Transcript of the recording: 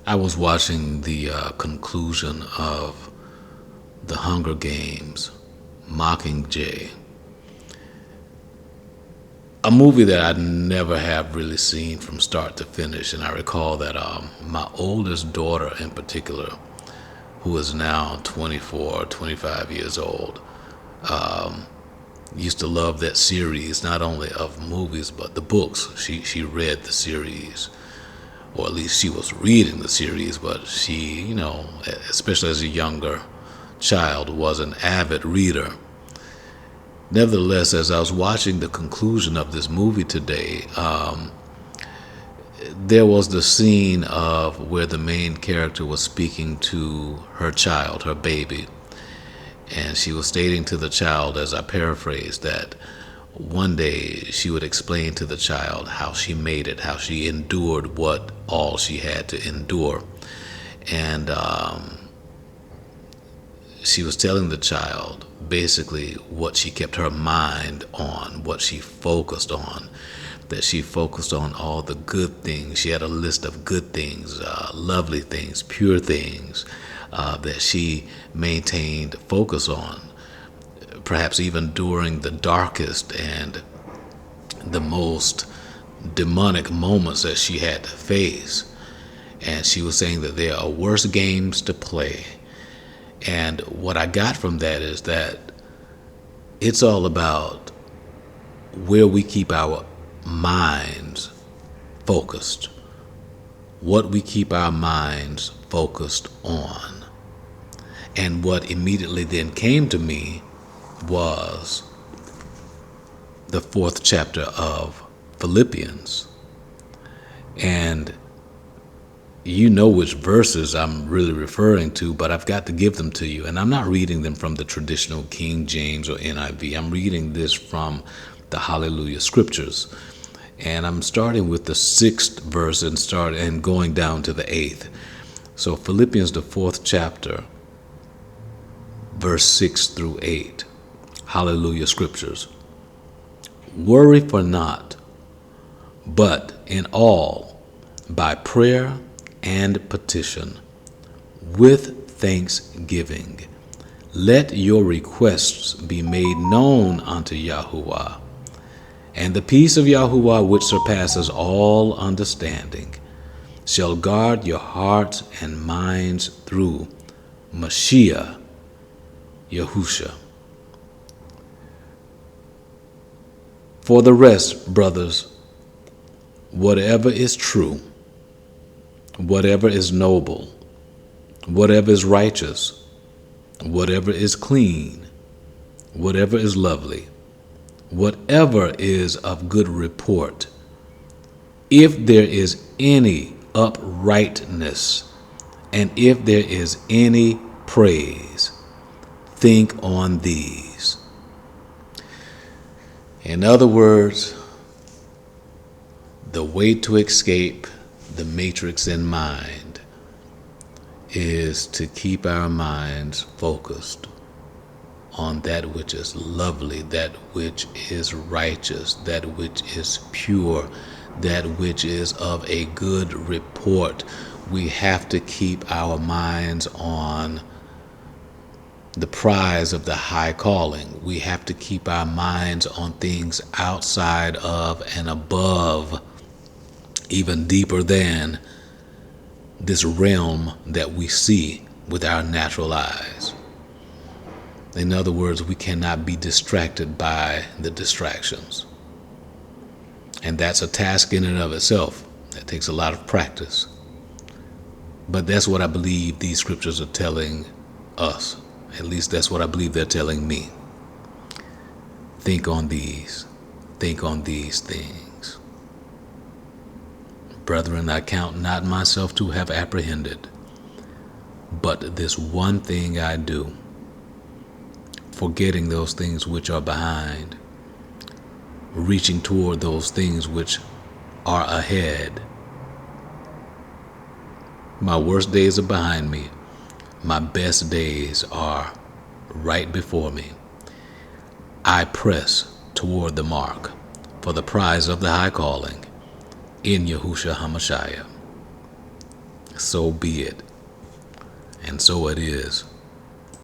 I was watching the conclusion of The Hunger Games, Mockingjay, a movie that I never have really seen from start to finish. And I recall that my oldest daughter in particular, who is now 24, 25 years old, used to love that series, not only of movies, but the books. She read the series, or at least she was reading the series, but she, especially as a younger child, was an avid reader. Nevertheless, as I was watching the conclusion of this movie today, there was the scene of where the main character was speaking to her child, her baby, and she was stating to the child, as I paraphrase, that one day she would explain to the child how she made it, how she endured what all she had to endure. And she was telling the child basically what she kept her mind on, what she focused on, that she focused on all the good things. She had a list of good things, lovely things, pure things that she maintained focus on, perhaps even during the darkest and the most demonic moments that she had to face. And she was saying that there are worse games to play. And what I got from that is that it's all about where we keep our minds focused, what we keep our minds focused on. And what immediately then came to me was the 4th chapter of Philippians. And you know which verses I'm really referring to, but I've got to give them to you. And I'm not reading them from the traditional King James or NIV. I'm reading this from the Hallelujah Scriptures. And I'm starting with the 6th verse and going down to the 8th. So Philippians, the 4th chapter, verse 6 through 8. Hallelujah Scriptures. Worry for naught, but in all, by prayer and petition, with thanksgiving, let your requests be made known unto YAHUAH. And the peace of YAHUAH, which surpasses all understanding, shall guard your hearts and minds through Mashiach Yahusha. For the rest, brothers, whatever is true, whatever is noble, whatever is righteous, whatever is clean, whatever is lovely, whatever is of good report, if there is any uprightness, and if there is any praise, think on these. In other words, the way to escape the matrix in mind is to keep our minds focused on that which is lovely, that which is righteous, that which is pure, that which is of a good report. We have to keep our minds on the prize of the high calling. We have to keep our minds on things outside of and above, even deeper than this realm that we see with our natural eyes. In other words, we cannot be distracted by the distractions. And that's a task in and of itself. That takes a lot of practice. But that's what I believe these scriptures are telling us. At least that's what I believe they're telling me. Think on these. Think on these things. Brethren, I count not myself to have apprehended, but this one thing I do, forgetting those things which are behind, reaching toward those things which are ahead. My worst days are behind me. My best days are right before me. I press toward the mark for the prize of the high calling in Yahushua HaMashiach. So be it. And so it is.